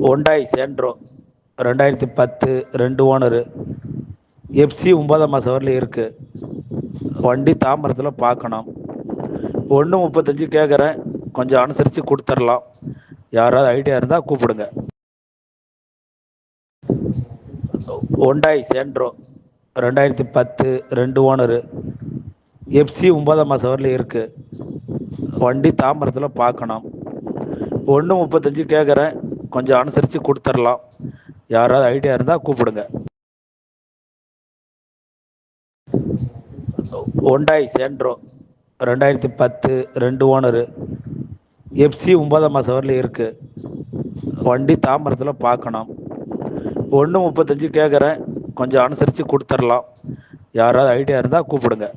Hyundai Santro 2010 2 owner. FC 9ஆம் மாதம் வரலையும் இருக்குது. வண்டி தாம்பரத்தில் பார்க்கணும். 1.35 கேட்குறேன், கொஞ்சம் அனுசரித்து கொடுத்துடலாம். யாராவது ஐடியா இருந்தால் கூப்பிடுங்க. Hyundai Santro 2010 2 owner. எஃப்சி 9ஆம் மாதம் வரலையும் இருக்குது. வண்டி தாம்பரத்தில் பார்க்கணும். 1.35 கேட்குறேன், கொஞ்சம் அனுசரித்து கொடுத்துடலாம். யாராவது ஐடியா இருந்தால் கூப்பிடுங்க. Hyundai Santro 2010 2 owner. எஃப்சி 9ஆம் மாதம் வரலையும் இருக்குது. வண்டி தாம்பரத்தில் பார்க்கணும். 1.35 கேட்குறேன், கொஞ்சம் அனுசரித்து கொடுத்துடலாம். யாராவது ஐடியா இருந்தால் கூப்பிடுங்க.